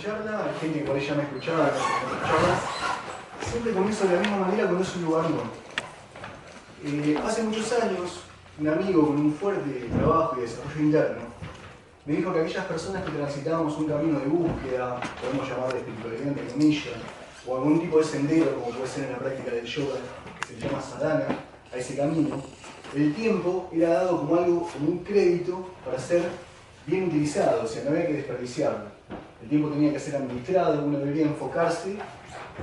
charla, hay gente que por ahí ya me escuchaba, charlas, siempre comienzo de la misma manera cuando es un lugar nuevo. Hace muchos años, un amigo con un fuerte trabajo y desarrollo interno me dijo que aquellas personas que transitábamos un camino de búsqueda, podemos llamar de espiritualidad entre comillas, o algún tipo de sendero, como puede ser en la práctica del yoga, que se llama sadhana, a ese camino, el tiempo era dado como algo, como un crédito para ser bien utilizado, o sea, no había que desperdiciarlo. El tiempo tenía que ser administrado, uno debería enfocarse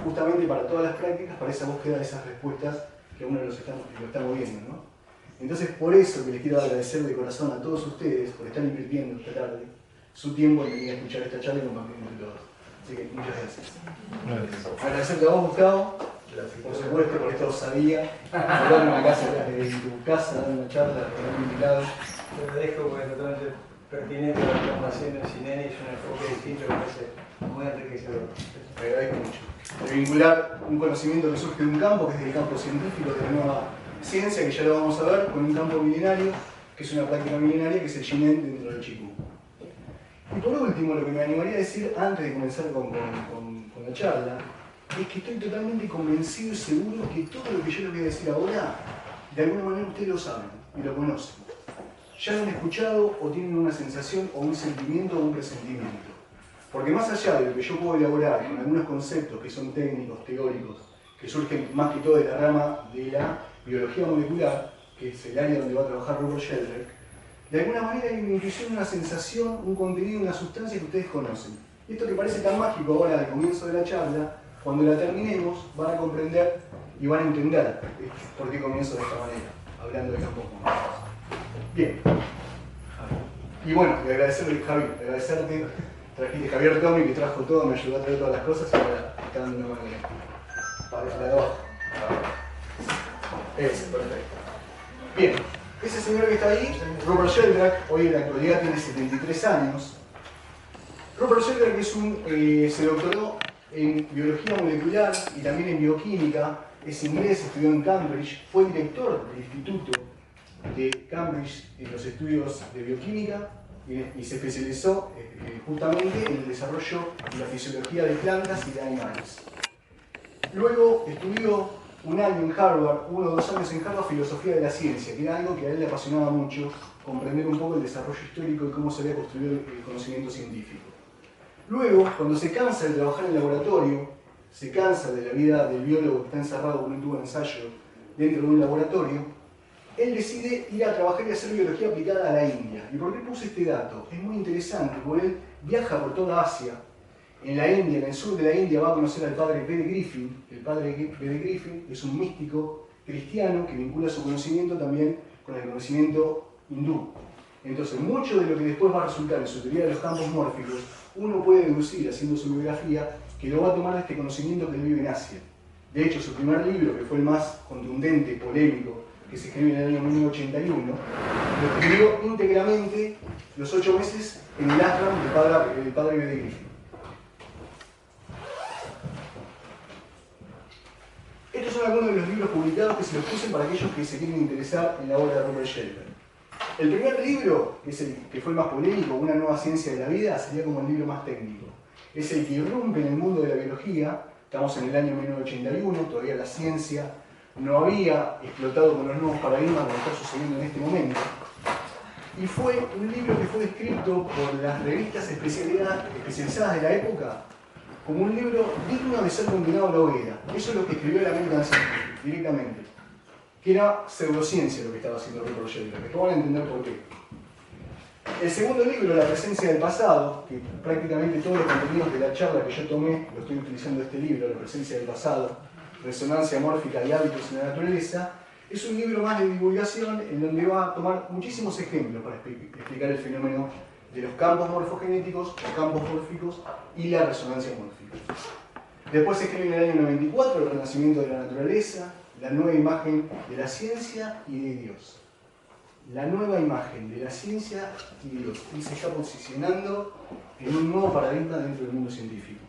justamente para todas las prácticas, para esa búsqueda de esas respuestas que uno lo está moviendo, ¿no? Entonces, por eso que les quiero agradecer de corazón a todos ustedes por estar invirtiendo esta tarde su tiempo en venir a escuchar esta charla y compartir entre todos. Así que muchas gracias. Agradecerte a vos, Gustavo, por supuesto, por esta osadía, hablar en una casa, en tu casa, dar una charla con un invitado. Te lo dejo porque es totalmente pertinente lo que estamos haciendo en Cineni, es un enfoque distinto que me parece muy enriquecedor. Te agradezco mucho. De vincular un conocimiento que surge de un campo, que es del campo científico, de la nueva ciencia, que ya lo vamos a ver, con un campo milenario, que es una práctica milenaria, que es el Shinen dentro del Qigong. Y por último, lo que me animaría a decir antes de comenzar con la charla, es que estoy totalmente convencido y seguro que todo lo que yo les voy a decir ahora, de alguna manera ustedes lo saben y lo conocen. Ya lo han escuchado o tienen una sensación o un sentimiento o un presentimiento. Porque más allá de lo que yo puedo elaborar con algunos conceptos que son técnicos, teóricos, que surgen más que todo de la rama de la biología molecular, que es el área donde va a trabajar Robert Sheldrake, de alguna manera hay una intuición, una sensación, un contenido, una sustancia que ustedes conocen. Y esto que parece tan mágico ahora al comienzo de la charla, cuando la terminemos van a comprender y van a entender por qué comienzo de esta manera, hablando de campos cuánticos. Bien. Y bueno, y agradecerte, Javi, agradecerte. Trajiste Javier Tommy, que trajo todo, me ayudó a traer todas las cosas y ahora está dando una mano para la de abajo. Ese, perfecto. Bien, ese señor que está ahí, Robert Sheldrake, hoy en la actualidad tiene 73 años. Robert Sheldrake se doctoró en biología molecular y también en bioquímica, es inglés, estudió en Cambridge, fue director del Instituto de Cambridge en los estudios de bioquímica y se especializó justamente en el desarrollo de la fisiología de plantas y de animales. Luego estudió un año en Harvard, 1 o 2 años en Harvard, filosofía de la ciencia, que era algo que a él le apasionaba mucho, comprender un poco el desarrollo histórico y cómo se había construido el conocimiento científico. Luego, cuando se cansa de trabajar en el laboratorio, se cansa de la vida del biólogo que está encerrado con un tubo de ensayo dentro de un laboratorio, él decide ir a trabajar y hacer biología aplicada a la India. ¿Y por qué puse este dato? Es muy interesante, porque él viaja por toda Asia. En la India, en el sur de la India, va a conocer al padre B. de Griffin. El padre B. de Griffin es un místico cristiano que vincula su conocimiento también con el conocimiento hindú. Entonces, mucho de lo que después va a resultar en su teoría de los campos mórficos, uno puede deducir, haciendo su biografía, que lo va a tomar de este conocimiento que él vive en Asia. De hecho, su primer libro, que fue el más contundente, polémico, que se escribe en el año 1981, lo escribió íntegramente los 8 meses en el ashram del padre B. de Griffin. Estos son algunos de los libros publicados que se los puse para aquellos que se quieren interesar en la obra de Robert Sheldrake. El primer libro, que es el que fue el más polémico, Una nueva ciencia de la vida, sería como el libro más técnico. Es el que irrumpe en el mundo de la biología. Estamos en el año 1981, todavía la ciencia no había explotado con los nuevos paradigmas como está sucediendo en este momento. Y fue un libro que fue descrito por las revistas especializadas de la época como un libro digno de ser condenado a la hoguera. Eso es lo que escribió la American Scientific, directamente. Que era pseudociencia lo que estaba haciendo Robert Sheldrake. Después van a entender por qué. El segundo libro, La presencia del pasado, que prácticamente todos los contenidos de la charla que yo tomé, lo estoy utilizando este libro, La presencia del pasado, Resonancia mórfica y hábitos en la naturaleza, es un libro más de divulgación en donde va a tomar muchísimos ejemplos para explicar el fenómeno de los campos morfogenéticos o campos mórficos y la resonancia mórfica. Después se escribe en el año 94 El renacimiento de la naturaleza, la nueva imagen de la ciencia y de Dios. La nueva imagen de la ciencia y de Dios. Y se está posicionando en un nuevo paradigma dentro del mundo científico.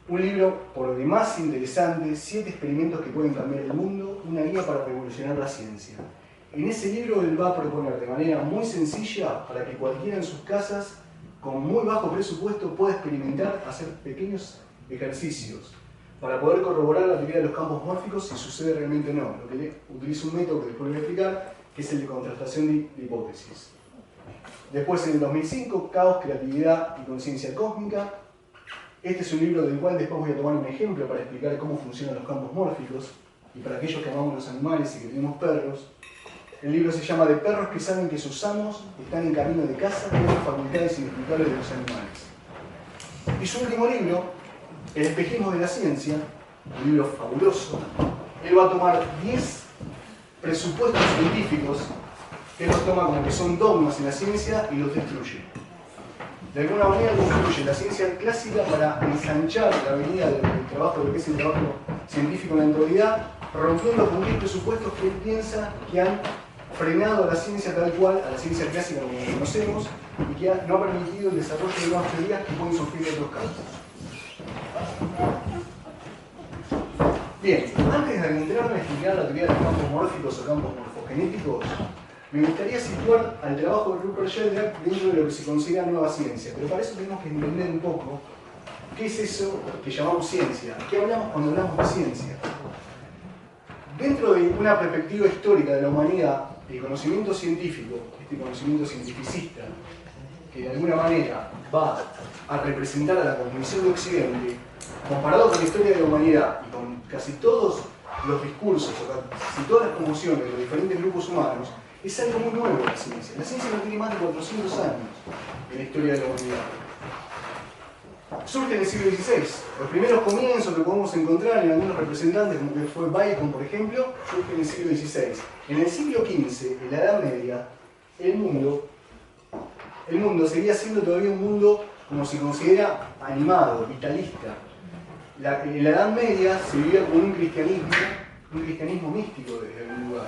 Un libro por demás interesante, 7 experimentos que pueden cambiar el mundo, una guía para revolucionar la ciencia. En ese libro él va a proponer de manera muy sencilla para que cualquiera en sus casas con muy bajo presupuesto, puede experimentar hacer pequeños ejercicios para poder corroborar la teoría de los campos mórficos si sucede realmente o no. Lo que utiliza un método que después voy a explicar, que es el de contrastación de hipótesis. Después, en el 2005, Caos, Creatividad y Conciencia Cósmica. Este es un libro del cual después voy a tomar un ejemplo para explicar cómo funcionan los campos mórficos, y para aquellos que amamos los animales y que tenemos perros. El libro se llama De perros que saben que sus amos están en camino de casa y las facultades inexplicables de los animales. Y su último libro, El espejismo de la ciencia, un libro fabuloso. Él va a tomar 10 presupuestos científicos que los toma como que son dogmas en la ciencia y los destruye. De alguna manera construye la ciencia clásica para ensanchar la avenida del trabajo, de lo que es el trabajo científico en la actualidad, rompiendo con 10 presupuestos que él piensa que han frenado a la ciencia tal cual, a la ciencia clásica como la conocemos, y que no ha permitido el desarrollo de nuevas teorías que pueden sufrir otros campos. Bien, antes de adentrarme a explicar la teoría de los campos mórficos o campos morfogenéticos, me gustaría situar al trabajo de Rupert Sheldrake dentro de lo que se considera nueva ciencia, pero para eso tenemos que entender un poco qué es eso que llamamos ciencia, qué hablamos cuando hablamos de ciencia. Dentro de una perspectiva histórica de la humanidad, el conocimiento científico, este conocimiento cientificista, que de alguna manera va a representar a la cosmovisión de Occidente, comparado con la historia de la humanidad y con casi todos los discursos o casi todas las conmociones de los diferentes grupos humanos, es algo muy nuevo la ciencia. La ciencia no tiene más de 400 años en la historia de la humanidad. Surge en el siglo XVI. Los primeros comienzos que podemos encontrar en algunos representantes, como que fue Bacon, por ejemplo, surge en el siglo XVI. En el siglo XV, en la Edad Media, el mundo seguía siendo todavía un mundo, como se considera, animado, vitalista. En la Edad Media se vivía con un cristianismo místico desde algún lugar.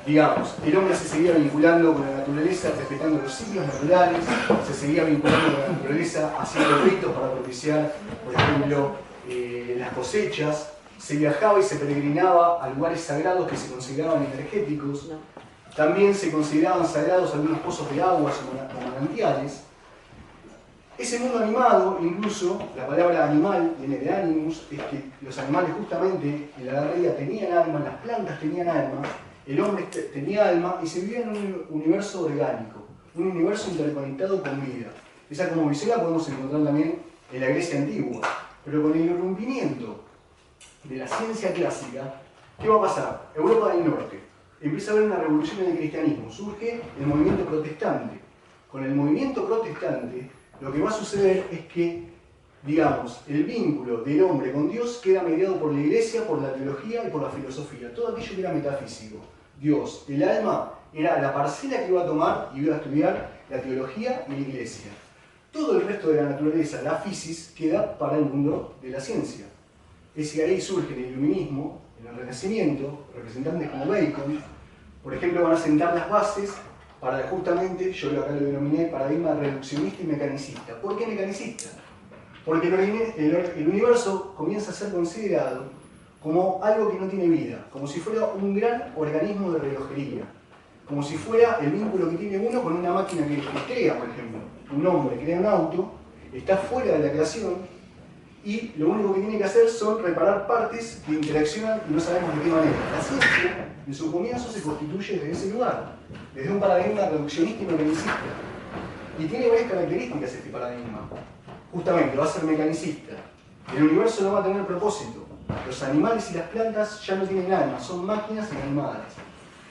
Digamos, el hombre se seguía vinculando con la naturaleza, respetando los ciclos naturales, se seguía vinculando con la naturaleza, haciendo ritos para propiciar, por ejemplo, las cosechas, se viajaba y se peregrinaba a lugares sagrados que se consideraban energéticos, también se consideraban sagrados algunos pozos de aguas o manantiales. Ese mundo animado, incluso, la palabra animal viene de animus, es que los animales justamente en la Edad Media tenían alma, las plantas tenían alma, el hombre tenía alma y se vivía en un universo orgánico, un universo interconectado con vida. Esa cosmovisión la podemos encontrar también en la Grecia antigua. Pero con el irrumpimiento de la ciencia clásica, ¿qué va a pasar? Europa del Norte empieza a haber una revolución en el cristianismo, surge el movimiento protestante. Con el movimiento protestante, lo que va a suceder es que, digamos, el vínculo del hombre con Dios queda mediado por la iglesia, por la teología y por la filosofía. Todo aquello que era metafísico. Dios, el alma, era la parcela que iba a tomar y iba a estudiar la teología y la iglesia. Todo el resto de la naturaleza, la physis, queda para el mundo de la ciencia. Es que ahí surge el iluminismo, en el Renacimiento, representantes como Bacon, por ejemplo, van a sentar las bases para justamente, yo acá lo denominé paradigma reduccionista y mecanicista. ¿Por qué mecanicista? Porque el universo comienza a ser considerado como algo que no tiene vida, como si fuera un gran organismo de relojería, como si fuera el vínculo que tiene uno con una máquina que crea, por ejemplo. Un hombre crea un auto, está fuera de la creación y lo único que tiene que hacer son reparar partes que interaccionan y no sabemos de qué manera. La ciencia, en su comienzo, se constituye desde ese lugar, desde un paradigma reduccionista y mecanicista. Y tiene varias características este paradigma. Justamente, va a ser mecanicista. El universo no va a tener propósito. Los animales y las plantas ya no tienen alma, son máquinas inanimadas.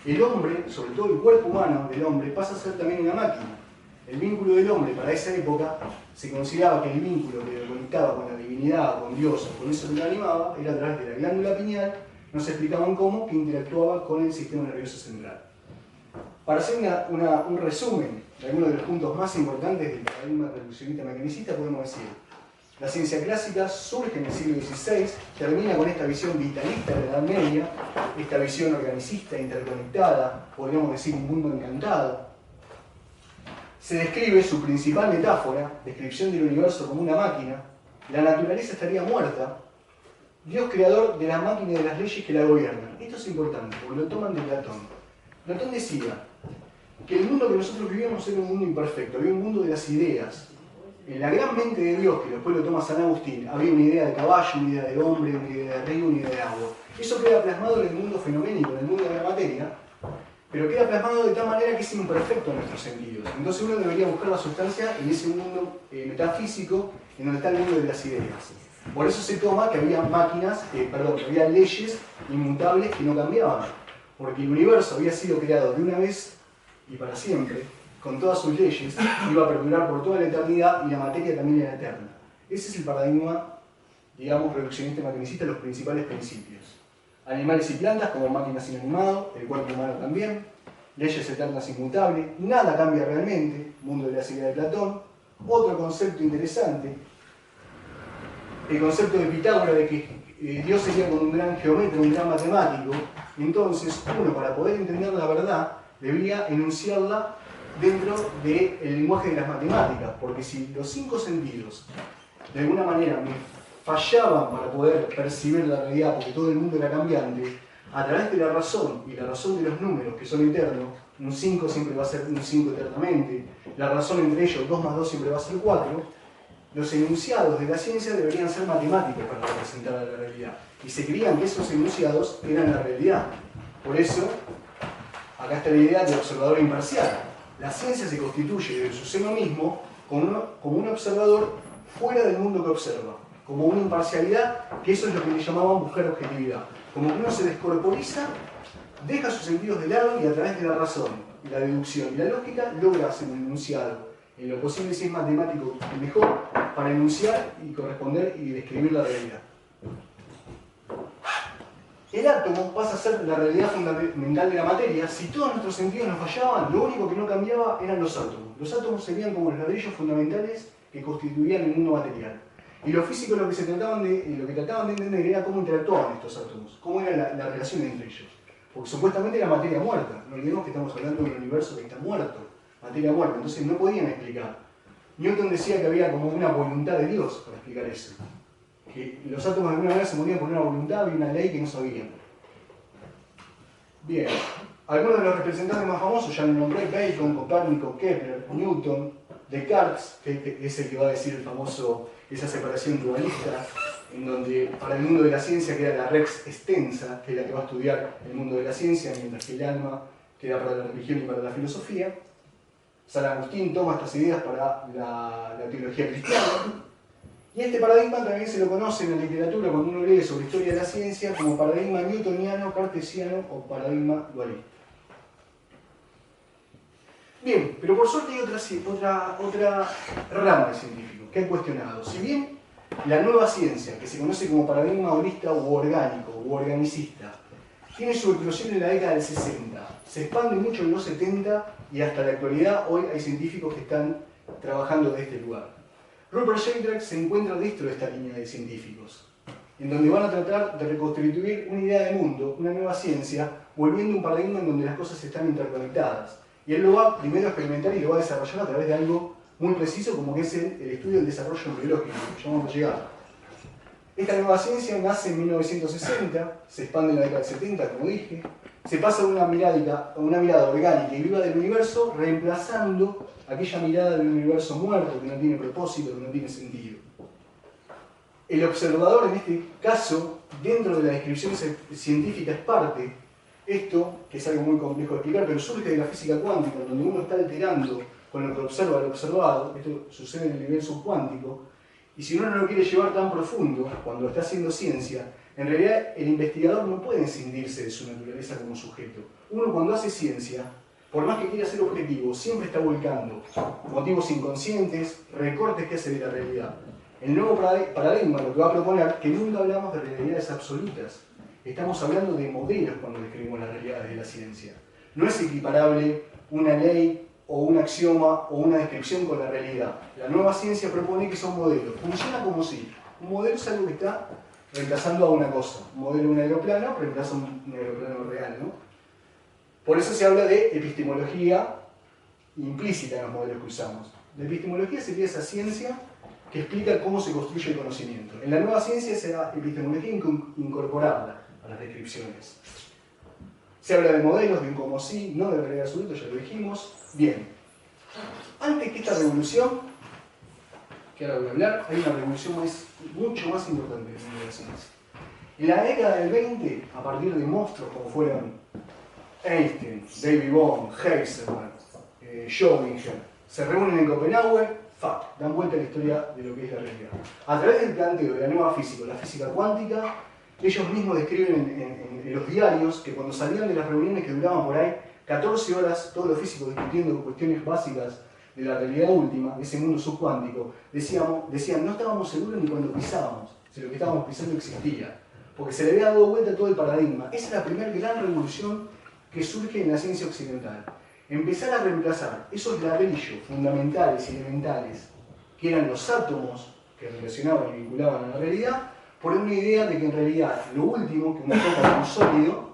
El hombre, sobre todo el cuerpo humano del hombre, pasa a ser también una máquina. El vínculo del hombre para esa época se consideraba que el vínculo que lo conectaba con la divinidad, con Dios o con eso que lo animaba era a través de la glándula pineal, no se explicaban cómo, que interactuaba con el sistema nervioso central. Para hacer un resumen de algunos de los puntos más importantes del paradigma reduccionista mecanicista, podemos decir: la ciencia clásica surge en el siglo XVI, termina con esta visión vitalista de la Edad Media, esta visión organicista, interconectada, podríamos decir un mundo encantado. Se describe su principal metáfora, descripción del universo como una máquina. La naturaleza estaría muerta, Dios creador de la máquina y de las leyes que la gobiernan. Esto es importante, porque lo toman de Platón. Platón decía que el mundo que nosotros vivíamos era un mundo imperfecto, había un mundo de las ideas. En la gran mente de Dios, que después lo toma San Agustín, había una idea de caballo, una idea de hombre, una idea de río, una idea de agua. Eso queda plasmado en el mundo fenoménico, en el mundo de la materia, pero queda plasmado de tal manera que es imperfecto en nuestros sentidos. Entonces uno debería buscar la sustancia en ese mundo metafísico, en donde está el mundo de las ideas. Por eso se toma que había que había leyes inmutables que no cambiaban. Porque el universo había sido creado de una vez y para siempre, con todas sus leyes, iba a perdurar por toda la eternidad y la materia también era eterna. Ese es el paradigma, digamos, reduccionista y mecanicista, los principales principios. Animales y plantas como máquinas sin animado, el cuerpo humano también, leyes eternas inmutables, nada cambia realmente, mundo de la ideas de Platón. Otro concepto interesante, el concepto de Pitágoras de que Dios sería como un gran geómetra, un gran matemático. Entonces uno, para poder entender la verdad, debía enunciarla dentro del lenguaje de las matemáticas, porque si los 5 sentidos de alguna manera me fallaban para poder percibir la realidad, porque todo el mundo era cambiante, a través de la razón y la razón de los números que son eternos, un 5 siempre va a ser un 5 eternamente, la razón entre ellos, 2 más 2 siempre va a ser 4, los enunciados de la ciencia deberían ser matemáticos para representar a la realidad. Y se creían que esos enunciados eran la realidad. Por eso, acá está la idea del observador imparcial. La ciencia se constituye de su seno mismo como un observador fuera del mundo que observa, como una imparcialidad, que eso es lo que le llamaban buscar objetividad. Como que uno se descorporiza, deja sus sentidos de lado y a través de la razón, la deducción y la lógica logra hacer un enunciado. En lo posible, si es matemático, mejor, para enunciar y corresponder y describir la realidad. El átomo pasa a ser la realidad fundamental de la materia. Si todos nuestros sentidos nos fallaban, lo único que no cambiaba eran los átomos. Los átomos serían como los ladrillos fundamentales que constituían el mundo material. Y los físicos lo que trataban de entender era cómo interactuaban estos átomos, cómo era la relación entre ellos. Porque supuestamente era materia muerta. No olvidemos que estamos hablando de un universo que está muerto, materia muerta, entonces no podían explicar. Newton decía que había como una voluntad de Dios para explicar eso. Que los átomos de alguna manera se movían por una voluntad y una ley que no sabían. Bien, algunos de los representantes más famosos, ya lo nombré, Bacon, Copérnico, Kepler, Newton, Descartes, que es el que va a decir esa separación dualista, en donde para el mundo de la ciencia queda la rex extensa, que es la que va a estudiar el mundo de la ciencia, mientras que el alma queda para la religión y para la filosofía. San Agustín toma estas ideas para la teología cristiana. Y este paradigma también se lo conoce en la literatura cuando uno lee sobre historia de la ciencia como paradigma newtoniano, cartesiano o paradigma dualista. Bien, pero por suerte hay otra rama de científicos que han cuestionado. Si bien la nueva ciencia, que se conoce como paradigma holista u orgánico u organicista, tiene su eclosión en la década del 60, se expande mucho en los 70 y hasta la actualidad hoy hay científicos que están trabajando de este lugar. Rupert Sheldrake se encuentra dentro de esta línea de científicos, en donde van a tratar de reconstituir una idea de mundo, una nueva ciencia, volviendo a un paradigma en donde las cosas están interconectadas. Y él lo va primero a experimentar y lo va a desarrollar a través de algo muy preciso como que es el estudio del desarrollo embriológico, que ya vamos a llegar. Esta nueva ciencia nace en 1960, se expande en la década del 70, como dije, se pasa de una mirada orgánica y viva del universo, reemplazando aquella mirada del universo muerto, que no tiene propósito, que no tiene sentido. El observador, en este caso, dentro de la descripción científica es parte. Esto, que es algo muy complejo de explicar, pero surge de la física cuántica, donde uno está alterando con lo que observa al observado. Esto sucede en el universo cuántico. Y si uno no lo quiere llevar tan profundo, cuando está haciendo ciencia, en realidad el investigador no puede escindirse de su naturaleza como sujeto. Uno cuando hace ciencia, por más que quiera ser objetivo, siempre está volcando motivos inconscientes, recortes que hace de la realidad. El nuevo paradigma lo que va a proponer que nunca hablamos de realidades absolutas. Estamos hablando de modelos cuando describimos las realidades de la ciencia. No es equiparable una ley o un axioma o una descripción con la realidad. La nueva ciencia propone que son modelos. Funciona como si un modelo es algo que está reemplazando a una cosa. Un modelo de un aeroplano reemplaza un aeroplano real, ¿no? Por eso se habla de epistemología implícita en los modelos que usamos. La epistemología sería esa ciencia que explica cómo se construye el conocimiento. En la nueva ciencia será epistemología incorporarla a las descripciones. Se habla de modelos, de un como sí, no de realidad absoluta, ya lo dijimos. Bien. Antes que esta revolución, que ahora voy a hablar, hay una revolución mucho más importante en la ciencia. En la década del 20, a partir de monstruos como fueron Einstein, David Bohm, Heisenberg, Schrödinger, se reúnen en Copenhague, dan vuelta a la historia de lo que es la realidad. A través del planteo de la nueva física, la física cuántica, ellos mismos describen en los diarios que cuando salían de las reuniones que duraban por ahí 14 horas, todos los físicos discutiendo cuestiones básicas de la realidad última, de ese mundo subcuántico, decían, no estábamos seguros ni cuando pisábamos, si lo que estábamos pisando existía, porque se le había dado vuelta todo el paradigma. Esa es la primera gran revolución que surge en la ciencia occidental. Empezar a reemplazar esos ladrillos fundamentales y elementales, que eran los átomos que relacionaban y vinculaban a la realidad, por una idea de que en realidad lo último que uno toca como sólido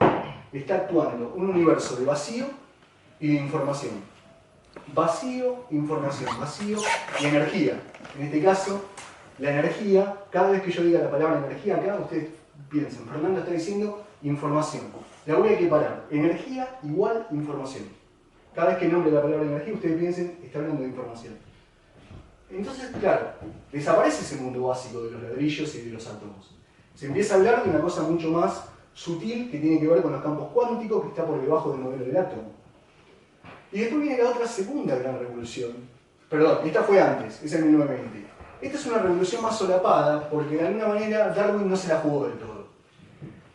está actuando un universo de vacío y de información. Vacío, información, vacío y energía. En este caso, la energía, cada vez que yo diga la palabra energía acá, ustedes piensen, Fernando está diciendo información. La voy a equiparar. Energía igual información. Cada vez que nombre la palabra energía, ustedes piensen, está hablando de información. Entonces, claro, desaparece ese mundo básico de los ladrillos y de los átomos. Se empieza a hablar de una cosa mucho más sutil que tiene que ver con los campos cuánticos, que está por debajo del modelo del átomo. Y después viene la otra segunda gran revolución. Perdón, esta fue antes, esa es 1920. Esta es una revolución más solapada porque de alguna manera Darwin no se la jugó del todo.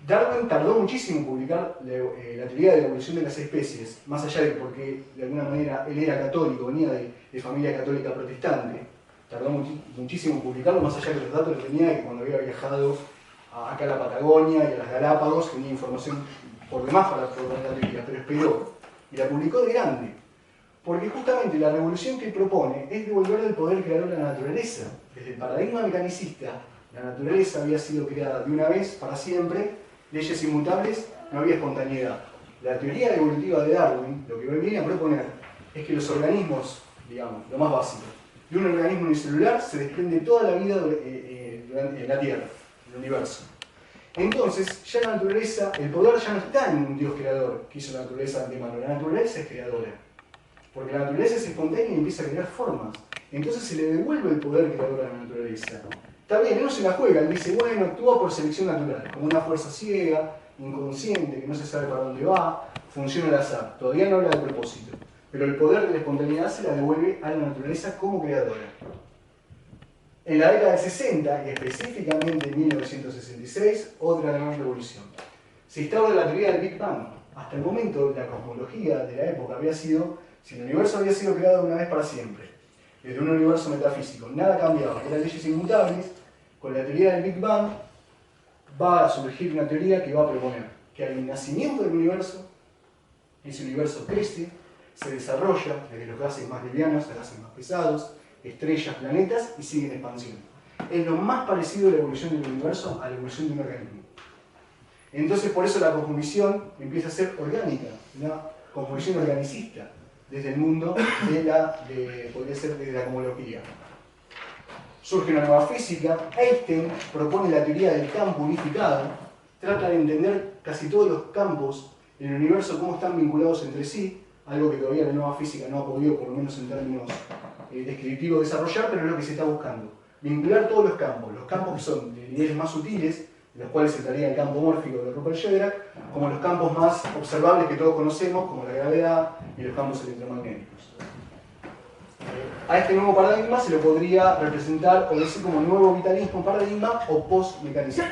Darwin tardó muchísimo en publicar la teoría de la evolución de las especies, más allá de porque de alguna manera él era católico, venía de familia católica protestante. Tardó muchísimo en publicarlo, más allá de los datos que tenía, que cuando había viajado acá a la Patagonia y a las Galápagos tenía información por demás para proponer la teoría, pero esperó y la publicó de grande. Porque justamente la revolución que él propone es devolver el poder creador a la naturaleza. Desde el paradigma mecanicista, la naturaleza había sido creada de una vez para siempre, leyes inmutables, no había espontaneidad. La teoría evolutiva de Darwin, lo que viene a proponer, es que los organismos, digamos, lo más básico, de un organismo unicelular se desprende toda la vida en la Tierra, en el universo. Entonces, ya la naturaleza, el poder ya no está en un Dios creador que hizo la naturaleza de antemano, la naturaleza es creadora. Porque la naturaleza es espontánea y empieza a crear formas. Entonces se le devuelve el poder creador a la naturaleza. Está bien, él no se la juega, él dice, bueno, actúa por selección natural, como una fuerza ciega, inconsciente, que no se sabe para dónde va, funciona al azar. Todavía no habla de propósito. Pero el poder de la espontaneidad se la devuelve a la naturaleza como creadora. En la década del 60, y específicamente en 1966, otra gran revolución. Se instaura la teoría del Big Bang. Hasta el momento, la cosmología de la época había sido, si el universo había sido creado una vez para siempre, desde un universo metafísico, nada cambiaba, eran leyes inmutables, con la teoría del Big Bang va a surgir una teoría que va a proponer que hay un nacimiento del universo, ese universo crece, se desarrolla desde los gases más livianos a gases más pesados, estrellas, planetas y sigue en expansión. Es lo más parecido a la evolución del universo a la evolución de un organismo. Entonces por eso la cosmovisión empieza a ser orgánica, una cosmovisión organicista, desde el mundo podría ser desde la cosmología. Surge una nueva física, Einstein propone la teoría del campo unificado, trata de entender casi todos los campos en el universo, cómo están vinculados entre sí, algo que todavía la nueva física no ha podido, por lo menos en términos descriptivos, desarrollar, pero es lo que se está buscando. Vincular todos los campos que son de niveles más sutiles, de los cuales entraría el campo mórfico de Rupert-Sheldrake, como los campos más observables que todos conocemos, como la gravedad y los campos electromagnéticos. A este nuevo paradigma se lo podría representar o decir como nuevo vitalismo paradigma o post-mecanicismo.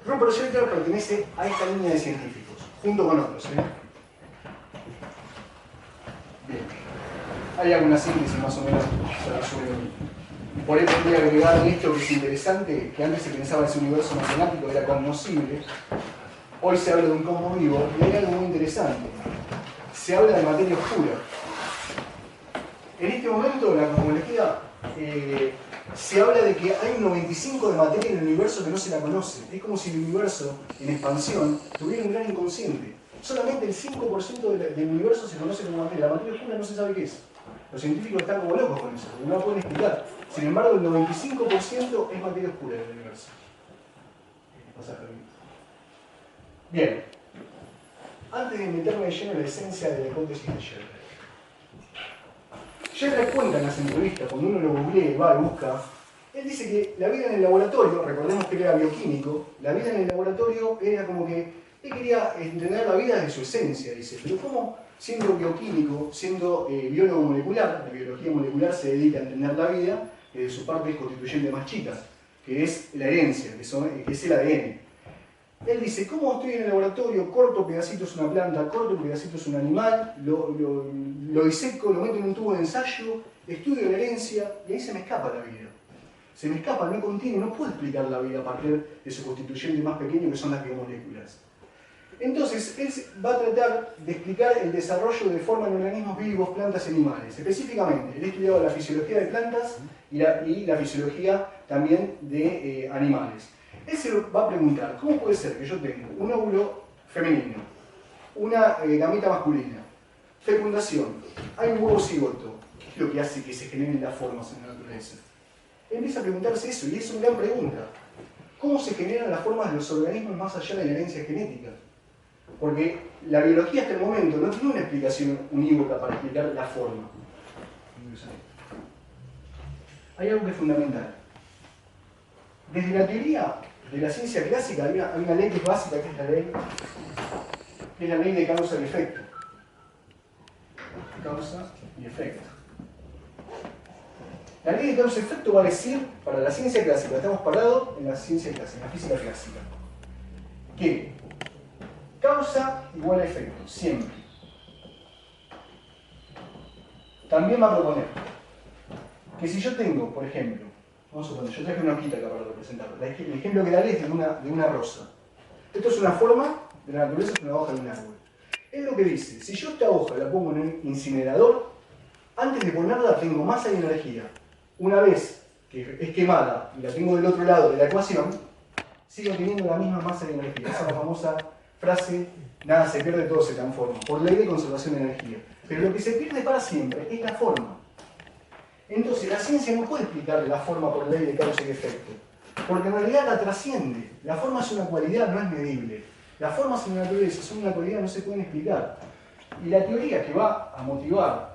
Rupert-Sheldrake pertenece a esta línea de científicos, junto con otros. Bien. Hay alguna síntesis más o menos se resuelve. Por ahí podría agregar esto que es interesante, que antes se pensaba ese universo matemático era cognoscible, hoy se habla de un cosmos vivo, y hay algo muy interesante. Se habla de materia oscura. En este momento, la cosmología se habla de que hay un 95% de materia en el universo que no se la conoce. Es como si el universo, en expansión, tuviera un gran inconsciente. Solamente el 5% del universo se conoce como materia. La materia oscura no se sabe qué es. Los científicos están como locos con eso, no lo pueden explicar. Sin embargo, el 95% es materia oscura del universo. Bien. antes de meterme de lleno en la esencia de la hipótesis de Sheldrake. Sheldrake cuenta en las entrevistas, cuando uno lo googlea, va y busca, él dice que la vida en el laboratorio, recordemos que él era bioquímico, la vida en el laboratorio era como que él quería entender la vida desde su esencia, dice, pero ¿cómo siendo bioquímico, siendo biólogo molecular, la biología molecular se dedica a entender la vida desde su parte constituyente más chica, que es la herencia, que es el ADN. Él dice, ¿cómo estoy en el laboratorio? Corto pedacitos una planta, corto pedacitos un animal, lo diseco, lo meto en un tubo de ensayo, estudio la herencia y ahí se me escapa la vida. Se me escapa, no contiene, no puedo explicar la vida a partir de su constituyente más pequeño que son las biomoléculas. Entonces, él va a tratar de explicar el desarrollo de forma en organismos vivos, plantas y animales. Específicamente, él ha estudiado la fisiología de plantas y la fisiología también de animales. Él se va a preguntar, ¿cómo puede ser que yo tenga un óvulo femenino, una gameta masculina, fecundación, hay un huevo cigoto? ¿Qué es lo que hace que se generen las formas en la naturaleza? Él empieza a preguntarse eso, y es una gran pregunta. ¿Cómo se generan las formas de los organismos más allá de la herencia genética? Porque la biología hasta el momento no tiene una explicación unívoca para explicar la forma. Hay algo que es fundamental. Desde la teoría de la ciencia clásica hay una ley que es básica, que es la ley de causa y efecto. Causa y efecto. La ley de causa y efecto va a decir, para la ciencia clásica, estamos parados en la ciencia clásica, en la física clásica, que causa igual a efecto, siempre. También va a proponer que si yo tengo, por ejemplo, vamos a suponer, yo traje una hojita acá para representarlo. El ejemplo que daré es de una rosa. Esto es una forma de la naturaleza, es una hoja de un árbol. Es lo que dice, si yo esta hoja la pongo en un incinerador, antes de ponerla tengo masa y energía. Una vez que es quemada y la tengo del otro lado de la ecuación, sigo teniendo la misma masa y energía. Esa es la famosa frase, nada se pierde, todo se transforma, por ley de conservación de energía. Pero lo que se pierde para siempre es la forma. Entonces la ciencia no puede explicar la forma por ley de causa y efecto, porque en realidad la trasciende. La forma es una cualidad, no es medible. Las formas en la naturaleza son una cualidad, no se pueden explicar. Y la teoría que va a motivar,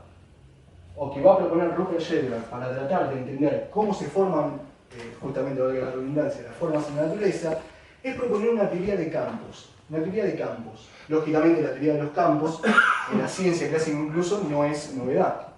o que va a proponer Rupert Sheldrake para tratar de entender cómo se forman, justamente valga la redundancia, las formas en la naturaleza, es proponer una teoría de campos. Una teoría de campos. Lógicamente la teoría de los campos, en la ciencia clásica incluso, no es novedad.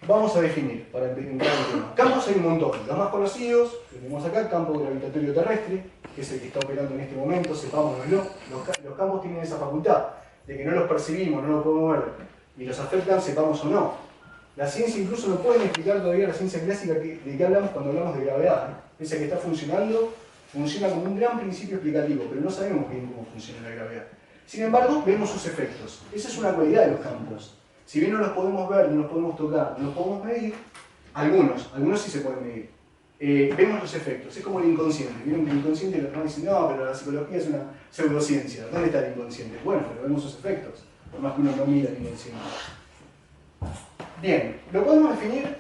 Vamos a definir, para entrar en el tema. Campos hay un montón. Los más conocidos, que tenemos acá, el campo gravitatorio terrestre, que es el que está operando en este momento, sepámoslo. Los campos tienen esa facultad de que no los percibimos, no los podemos ver, y los afectan, sepamos o no. La ciencia incluso no puede explicar todavía la ciencia clásica de qué hablamos cuando hablamos de gravedad. Esa que está funcionando, funciona como un gran principio explicativo, pero no sabemos bien cómo funciona la gravedad. Sin embargo, vemos sus efectos. Esa es una cualidad de los campos. Si bien no los podemos ver, no los podemos tocar, no los podemos medir, algunos sí se pueden medir. Vemos los efectos, es como el inconsciente. Vieron que el inconsciente, los demás dicen, no, pero la psicología es una pseudociencia. ¿Dónde está el inconsciente? Bueno, pero vemos sus efectos, por más que uno no mira el inconsciente. Bien, lo podemos definir,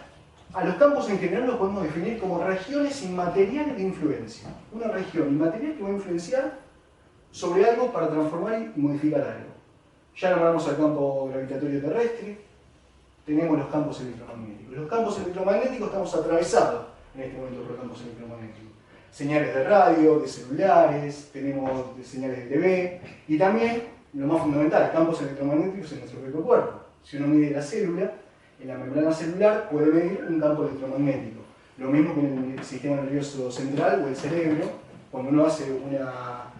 a los campos en general los podemos definir como regiones inmateriales de influencia. Una región inmaterial que va a influenciar sobre algo para transformar y modificar algo. Ya nombramos al campo gravitatorio terrestre, tenemos los campos electromagnéticos. Los campos electromagnéticos estamos atravesados en este momento por los campos electromagnéticos. Señales de radio, de celulares, tenemos señales de TV y también, lo más fundamental, campos electromagnéticos en nuestro propio cuerpo. Si uno mide la célula, en la membrana celular puede medir un campo electromagnético. Lo mismo que en el sistema nervioso central o el cerebro, cuando uno hace una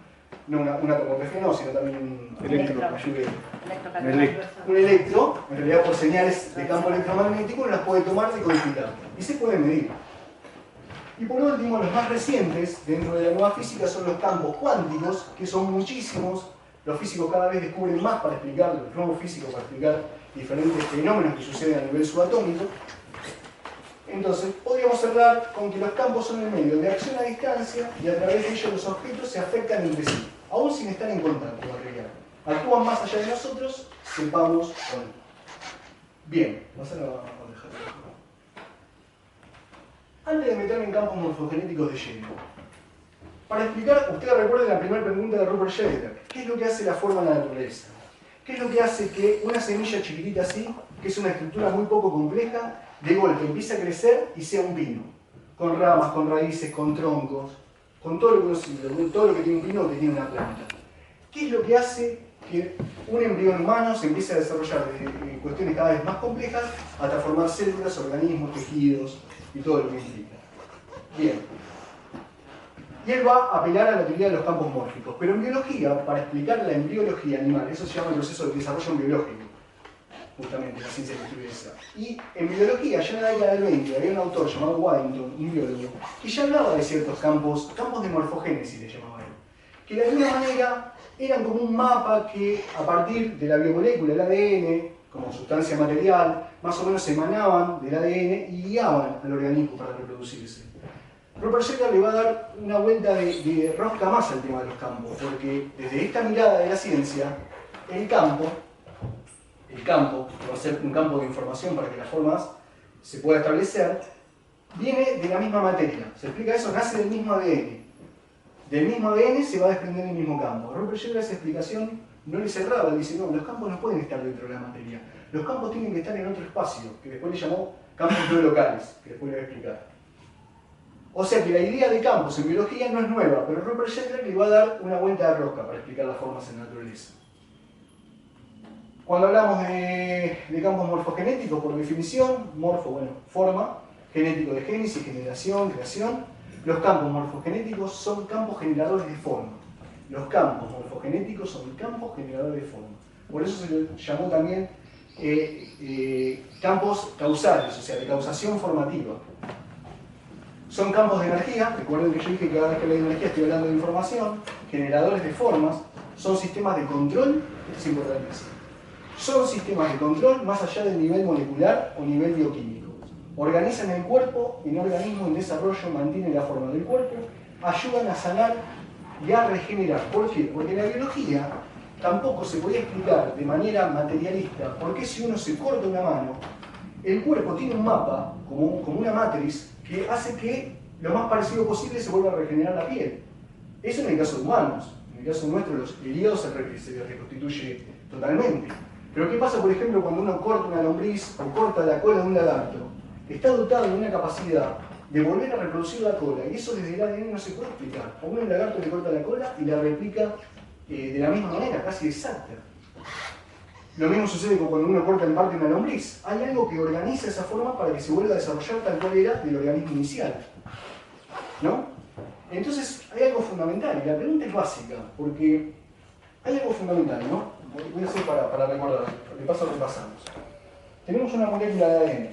tomografía, no, sino también un electro, en realidad por señales de campo electromagnético, uno las puede tomar y codificar. Y se puede medir. Y por último, los más recientes, dentro de la nueva física, son los campos cuánticos, que son muchísimos. Los físicos cada vez descubren más para explicar, los nuevos físicos para explicar diferentes fenómenos que suceden a nivel subatómico. Entonces, podríamos cerrar con que los campos son el medio de acción a distancia y a través de ellos los objetos se afectan entre sí, aún sin estar en contacto material. Actúan más allá de nosotros, sepamos o no. Bien, vamos a dejar. Antes de meterme en campos morfogenéticos de lleno, Para explicar, ustedes recuerden la primera pregunta de Rupert Sheldrake. ¿Qué es lo que hace la forma en la naturaleza? ¿Qué es lo que hace que una semilla chiquitita así, que es una estructura muy poco compleja, de golpe empiece a crecer y sea un pino? Con ramas, con raíces, con troncos, con todo lo que tiene un pino o que tiene una planta. ¿Qué es lo que hace que un embrión humano se empiece a desarrollar de cuestiones cada vez más complejas hasta formar células, organismos, tejidos y todo lo que implica? Bien. Y él va a apelar a la teoría de los campos mórficos. Pero en biología, para explicar la embriología animal, eso se llama el proceso de desarrollo biológico, justamente, la ciencia que estudia esa. Y en biología, ya en la década del 20, había un autor llamado Waddington, un biólogo, que ya hablaba de ciertos campos de morfogénesis, le llamaba él, que de alguna manera eran como un mapa que, a partir de la biomolécula, el ADN, como sustancia material, más o menos emanaban del ADN y guiaban al organismo para reproducirse. Rupert Sheldrake le va a dar una vuelta de rosca más al tema de los campos, porque desde esta mirada de la ciencia, el campo, que va a ser un campo de información para que las formas se puedan establecer, viene de la misma materia. ¿Se explica eso? Nace del mismo ADN. Del mismo ADN se va a desprender el mismo campo. Rupert Sheldrake esa explicación no le cerraba, él dice, no, los campos no pueden estar dentro de la materia. Los campos tienen que estar en otro espacio, que después le llamó campos no locales, que después le voy a explicar. O sea que la idea de campos en biología no es nueva, pero Rupert Sheldrake le va a dar una vuelta de rosca para explicar las formas en naturaleza. Cuando hablamos de campos morfogenéticos, por definición, morfo, bueno, forma, genético de génesis, generación, creación, los campos morfogenéticos son campos generadores de forma. Los campos morfogenéticos son campos generadores de forma. Por eso se le llamó también campos causales, o sea, de causación formativa. Son campos de energía, recuerden que yo dije que cada vez que hablo de energía estoy hablando de información, generadores de formas, son sistemas de control, esto es importantísimo. Son sistemas de control más allá del nivel molecular o nivel bioquímico. Organizan el cuerpo en organismos en desarrollo, mantienen la forma del cuerpo, ayudan a sanar y a regenerar. ¿Por qué? Porque en la biología tampoco se podía explicar de manera materialista por qué si uno se corta una mano, el cuerpo tiene un mapa, como una matriz, que hace que lo más parecido posible se vuelva a regenerar la piel. Eso en el caso de humanos. En el caso nuestro, el hígado se reconstituye totalmente. Pero ¿qué pasa, por ejemplo, cuando uno corta una lombriz o corta la cola de un lagarto? Está dotado de una capacidad de volver a reproducir la cola, y eso desde el ADN no se puede explicar. A un lagarto le corta la cola y la replica de la misma manera, casi exacta. Lo mismo sucede con cuando uno corta en parte una lombriz. Hay algo que organiza esa forma para que se vuelva a desarrollar tal cual era del organismo inicial. ¿No? Entonces hay algo fundamental, y la pregunta es básica, porque hay algo fundamental, ¿no? Voy a hacer para recordar, de paso repasamos. Tenemos una molécula de ADN,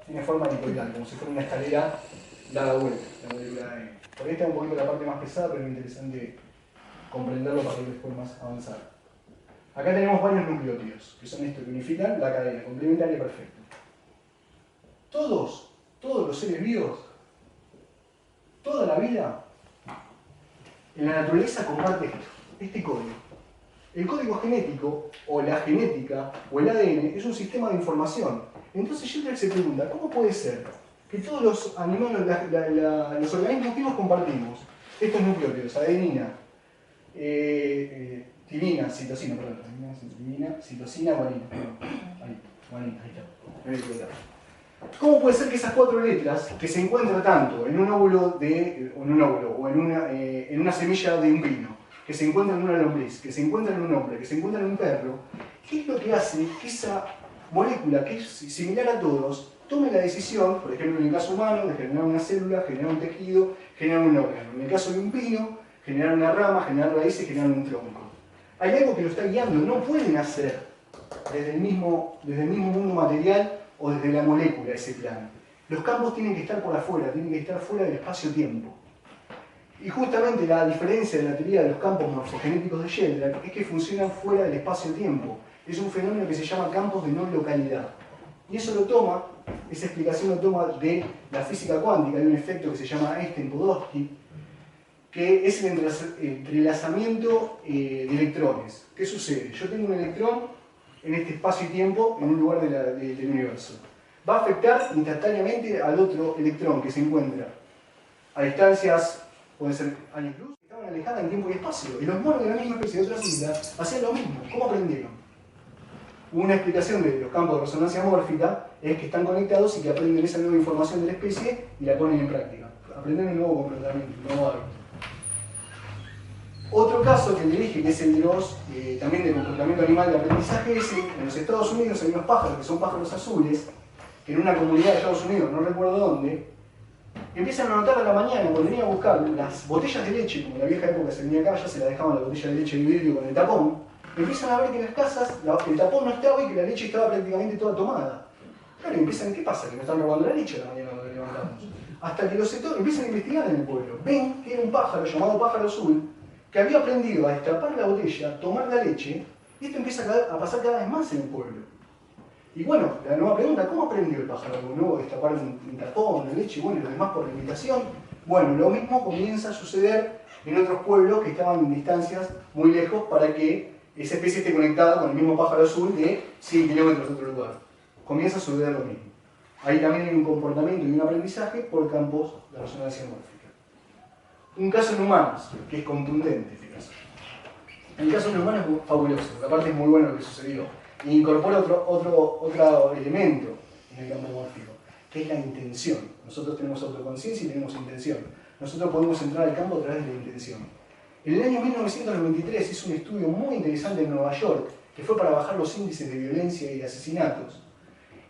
tiene forma helicoidal, como si fuera una escalera dada vuelta, la molécula de ADN. Por ahí está un poquito la parte más pesada, pero es interesante comprenderlo para que después más avanzar. Acá tenemos varios nucleótidos, que son estos que unifican la cadena complementaria perfecta. Todos los seres vivos, toda la vida, en la naturaleza comparte este código. El código genético, o la genética, o el ADN, es un sistema de información. Entonces Sheldrake se pregunta, ¿cómo puede ser que todos los animales, los organismos vivos compartimos estos nucleótidos, adenina, timina, citosina, guanina. Guanina, ahí está. ¿Cómo puede ser que esas cuatro letras, que se encuentran tanto en un óvulo o en una semilla de un pino, que se encuentran en una lombriz, que se encuentran en un hombre, que se encuentran en un perro, qué es lo que hace que esa molécula, que es similar a todos, tome la decisión, por ejemplo en el caso humano, de generar una célula, generar un tejido, generar un órgano? En el caso de un pino, generar una rama, generar raíces, generar un tronco. Hay algo que lo está guiando, no pueden hacer desde el mismo mundo material o desde la molécula ese plan. Los campos tienen que estar por afuera, tienen que estar fuera del espacio-tiempo. Y justamente la diferencia de la teoría de los campos morfogenéticos de Sheldrake es que funcionan fuera del espacio-tiempo. Es un fenómeno que se llama campos de no localidad. Y eso esa explicación lo toma de la física cuántica, de un efecto que se llama Einstein-Podolsky, que es el entrelazamiento de electrones. ¿Qué sucede? Yo tengo un electrón en este espacio y tiempo, en un lugar del universo. Va a afectar instantáneamente al otro electrón que se encuentra a distancias pueden ser años luz, estaban alejadas en tiempo y espacio. Y los monos de la misma especie de otras islas hacían lo mismo. ¿Cómo aprendieron? Una explicación de los campos de resonancia mórfica es que están conectados y que aprenden esa nueva información de la especie y la ponen en práctica. Aprenden un nuevo comportamiento, un nuevo hábito. Otro caso que le dije, que es el de los, también del comportamiento animal de aprendizaje, es en los Estados Unidos hay unos pájaros que son pájaros azules, que en una comunidad de Estados Unidos, no recuerdo dónde, empiezan a notar a la mañana, cuando venían a buscar las botellas de leche, como en la vieja época se venía acá, ya se la dejaban la botella de leche de vidrio con el tapón, empiezan a ver que en las casas el tapón no estaba y que la leche estaba prácticamente toda tomada. Claro, y empiezan, ¿qué pasa? Que nos están robando la leche a la mañana cuando levantamos. Hasta que los sectores empiezan a investigar en el pueblo. Ven que era un pájaro llamado pájaro azul, que había aprendido a destapar la botella, tomar la leche, y esto empieza a pasar cada vez más en el pueblo. Y bueno, la nueva pregunta, ¿cómo aprendió el pájaro nuevo a destapar un tapón, la leche, bueno, y los demás por la imitación? Bueno, lo mismo comienza a suceder en otros pueblos que estaban en distancias muy lejos para que esa especie esté conectada con el mismo pájaro azul de 100 kilómetros de otro lugar. Comienza a suceder lo mismo. Ahí también hay un comportamiento y un aprendizaje por campos de resonancia mórfica. Un caso en humanos, que es contundente este caso. El caso en humanos es fabuloso, porque aparte es muy bueno lo que sucedió. E incorpora otro elemento en el campo mórfico, que es la intención. Nosotros tenemos autoconciencia y tenemos intención. Nosotros podemos entrar al campo a través de la intención. En el año 1993 hizo un estudio muy interesante en Nueva York, que fue para bajar los índices de violencia y de asesinatos,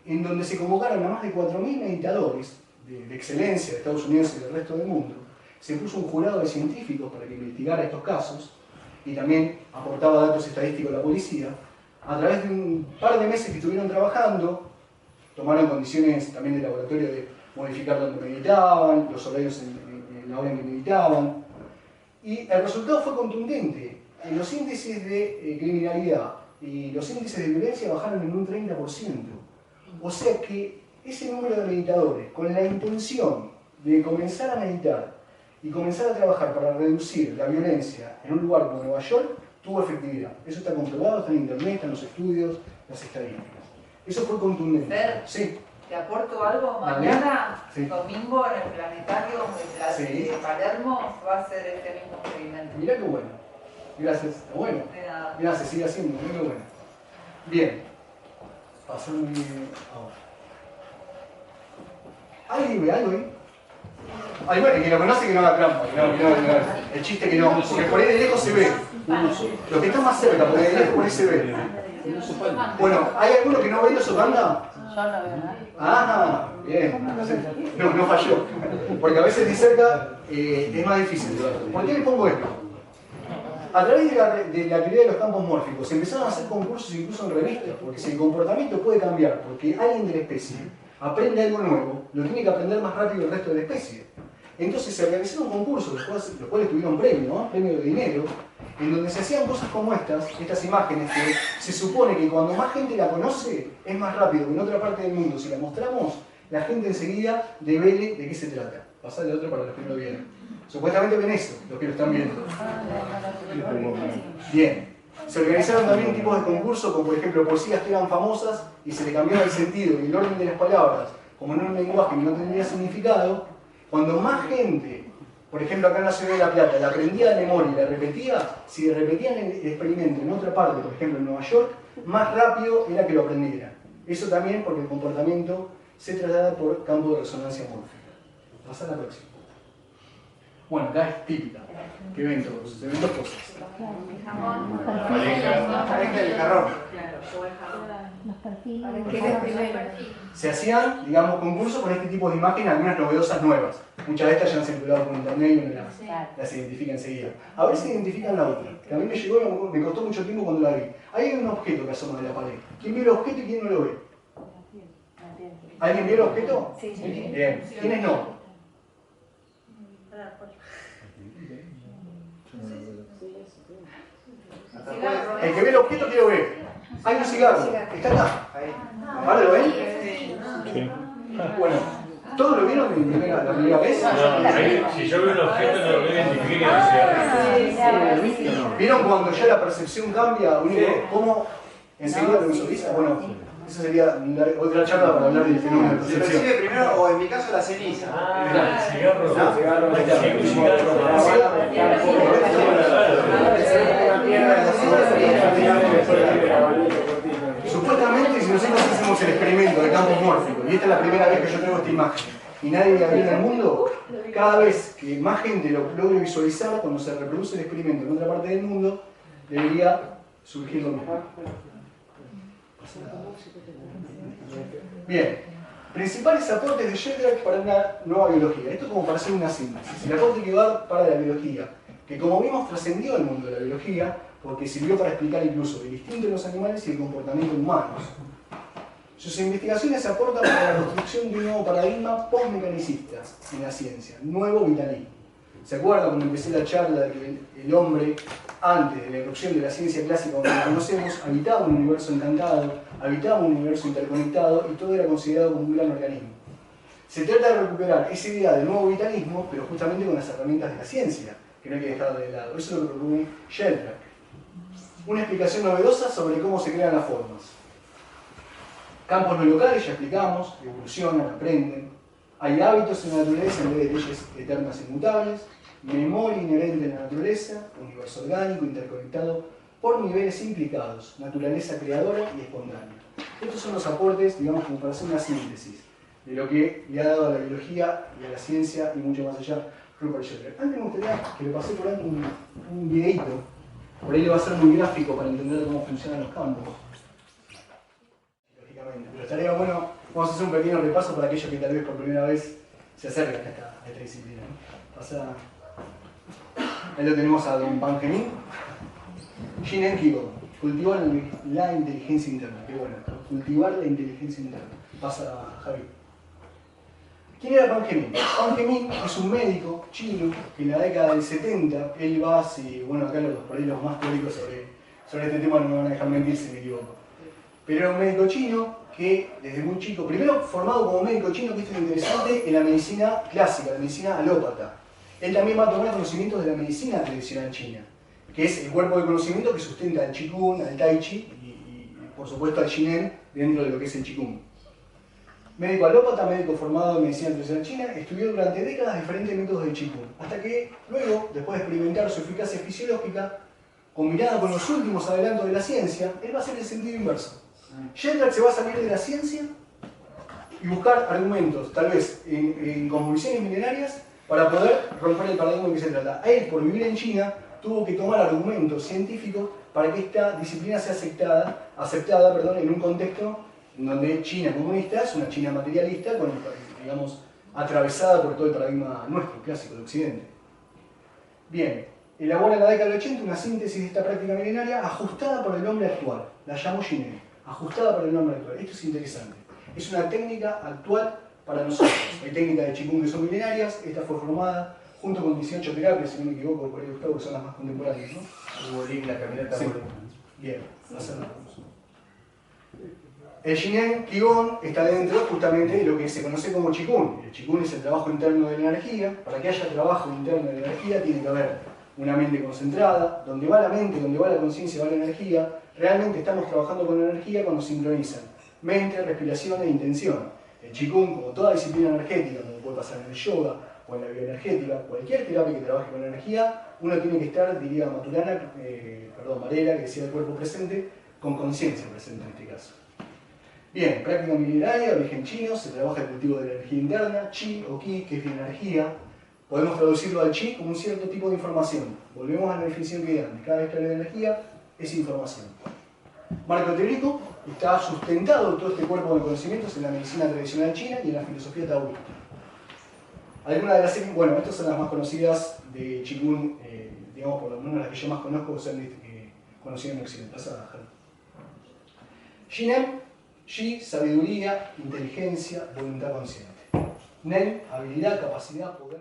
en donde se convocaron a más de 4.000 meditadores de excelencia de Estados Unidos y del resto del mundo. Se puso un jurado de científicos para que investigara estos casos y también aportaba datos estadísticos a la policía. A través de un par de meses que estuvieron trabajando, tomaron condiciones también de laboratorio de modificar donde meditaban, los horarios en la hora en que meditaban, y el resultado fue contundente. Los índices de criminalidad y los índices de violencia bajaron en un 30%. O sea que ese número de meditadores, con la intención de comenzar a meditar y comenzar a trabajar para reducir la violencia en un lugar como Nueva York, tuvo efectividad. Eso está comprobado, está en internet, están los estudios, las estadísticas. Eso fue contundente. Fer, sí. ¿Te aporto algo? Mañana, sí. domingo, en el planetario de Palermo, va a ser este mismo experimento. Mirá qué bueno. Gracias. Está bueno. De nada. Mirá, se sigue haciendo. Mirá qué bueno. Bien. Pasando ahora. ¿Alguien ve algo ahí? Ay, bueno, que lo conoce que no haga trampa. No. El chiste que no. Porque por ahí de lejos se ve. Lo que está más cerca, porque de lejos por ahí se ve. Bueno, ¿hay alguno que no ve los Otanda? Yo no veo nada. Ah, bien. No falló. Porque a veces de cerca es más difícil. ¿Por qué le pongo esto? A través de la teoría de los campos mórficos se empezaron a hacer concursos incluso en revistas, porque si el comportamiento puede cambiar, porque alguien de la especie aprende algo nuevo, lo tiene que aprender más rápido el resto de la especie. Entonces se realizaron concursos, los cuales tuvieron premio de dinero, en donde se hacían cosas como estas imágenes que se supone que cuando más gente la conoce, es más rápido que en otra parte del mundo. Si la mostramos, la gente enseguida devele de qué se trata. Pasar al otro para los que no lo vieron. Supuestamente ven eso, los que lo están viendo. Bien. Se organizaron también tipos de concursos, como por ejemplo poesías que eran famosas y se le cambiaba el sentido y el orden de las palabras, como en un lenguaje que no tendría significado. Cuando más gente, por ejemplo acá en la ciudad de La Plata, la aprendía de memoria y la repetía, si repetían el experimento en otra parte, por ejemplo en Nueva York, más rápido era que lo aprendiera. Eso también porque el comportamiento se traslada por campo de resonancia mórfica. Pasa a la próxima. Bueno, acá es típica, que ven todos, se ven dos cosas. Pareja del jarrón. Se hacían, digamos, concursos con este tipo de imágenes, algunas novedosas nuevas. Muchas de estas ya han circulado por internet y uno las identifica enseguida. A ver si identifican la otra, que a mí me llegó y me costó mucho tiempo cuando la vi. Ahí hay un objeto que asoma de la pared. ¿Quién vio el objeto y quién no lo ve? ¿Alguien vio el objeto? Sí. Bien. ¿Quiénes no? El que ve el objeto quiero ver. Hay un cigarro. Está acá. ¿Ahora lo ven? Sí. Bueno, ¿todos lo vieron la primera vez? No, si yo veo un objeto no lo veo identificar. ¿Vieron cuando ya la percepción cambia? ¿Cómo enseguida lo visualiza? Bueno, Esa sería otra charla para hablar del fenómeno de Se percepción. percibe primero, o en mi caso, la ceniza. El cigarro. ¿No? Supuestamente, si nosotros hacemos el experimento de campos mórficos, y esta es la primera vez que yo traigo esta imagen, y nadie la ve en el mundo, cada vez que más gente lo logre visualizar, cuando se reproduce el experimento en otra parte del mundo, debería surgir lo mismo. Bien, principales aportes de Sheldrake para una nueva biología. Esto es como para hacer una síntesis. El aporte que va a dar para la biología, que como vimos trascendió el mundo de la biología, porque sirvió para explicar incluso el instinto de los animales y el comportamiento humano. Sus investigaciones aportan para la construcción de un nuevo paradigma postmecanicista en la ciencia, nuevo vitalismo. ¿Se acuerdan cuando empecé la charla de que el hombre, antes de la irrupción de la ciencia clásica como la conocemos, habitaba un universo encantado, habitaba un universo interconectado y todo era considerado como un gran organismo? Se trata de recuperar esa idea del nuevo vitalismo, pero justamente con las herramientas de la ciencia, que no hay que dejar de lado. Eso es lo que propone Sheldrake. Una explicación novedosa sobre cómo se crean las formas. Campos no locales, ya explicamos, evolucionan, aprenden. Hay hábitos en la naturaleza en vez de leyes eternas e inmutables. Memoria inherente en la naturaleza, universo orgánico, interconectado por niveles implicados, naturaleza creadora y espontánea. Estos son los aportes, digamos, como para hacer una síntesis de lo que le ha dado a la biología y a la ciencia y mucho más allá Rupert Sheldrake. Antes me gustaría que le pasé por ahí un videíto. Por ahí le va a ser muy gráfico para entender cómo funcionan los campos. Lógicamente. Pero estaría bueno, vamos a hacer un pequeño repaso para aquellos que tal vez por primera vez se acercan a esta disciplina, ¿no? Ahí lo tenemos a Don Benjamin. Jin Kigo, cultivar la inteligencia interna. Qué bueno, cultivar la inteligencia interna. Pasa, Javi. ¿Quién era Benjamin? Benjamin es un médico chino que en la década del 70, él va así, bueno, acá por ahí los más teóricos sobre este tema no me van a dejar mentir si me equivoco. Pero era un médico chino que desde muy chico, primero formado como médico chino, que esto es interesante, en la medicina clásica, la medicina alópata. Él también va a tomar conocimientos de la medicina tradicional china, que es el cuerpo de conocimiento que sustenta al Qigong, al Tai Chi y por supuesto al Shinen dentro de lo que es el Qigong. Médico alópata, médico formado en medicina tradicional china, estudió durante décadas diferentes métodos de Qigong, hasta que luego, después de experimentar su eficacia fisiológica, combinada con los últimos adelantos de la ciencia, él va a hacer el sentido inverso. Sheldrake se va a salir de la ciencia y buscar argumentos, tal vez en cosmovisiones milenarias, para poder romper el paradigma de que se trata. A él, por vivir en China, tuvo que tomar argumentos científicos para que esta disciplina sea aceptada en un contexto en donde China comunista es una China materialista, digamos, atravesada por todo el paradigma nuestro, clásico, de Occidente. Bien, elabora en la década del 80 una síntesis de esta práctica milenaria ajustada por el hombre actual. La llamó Shinen, ajustada por el hombre actual. Esto es interesante. Es una técnica actual para nosotros. Hay técnicas de Qigong que son milenarias, esta fue formada junto con 18 terapias, si no me equivoco, por ahí Gustavo, que son las más contemporáneas, ¿no? Bolín, la caminata Sí. Bolín. Bien, hacerlo. El Shinen Qigong está dentro justamente de lo que se conoce como Qigong. El Qigong es el trabajo interno de la energía. Para que haya trabajo interno de la energía tiene que haber una mente concentrada. Donde va la mente, donde va la conciencia, va la energía. Realmente estamos trabajando con la energía cuando sincronizan mente, respiración e intención. El Qigong, como toda disciplina energética, como puede pasar en el yoga o en la bioenergética, cualquier terapia que trabaje con energía, uno tiene que estar, diría Varela, que decía el cuerpo presente, con conciencia presente en este caso. Bien, práctica milenaria, origen chino, se trabaja el cultivo de la energía interna, chi o ki, que es la energía. Podemos traducirlo al chi como un cierto tipo de información. Volvemos a la definición que di antes, cada vez que habla de energía es información. Marco teórico, está sustentado todo este cuerpo de conocimientos en la medicina tradicional china y en la filosofía taoísta. Algunas de las, bueno, estas son las más conocidas de Qigong, digamos por lo menos las que yo más conozco, son conocidas en Occidente. Pasa a Shinen, Shi, sabiduría, inteligencia, voluntad consciente. Nen, habilidad, capacidad, poder.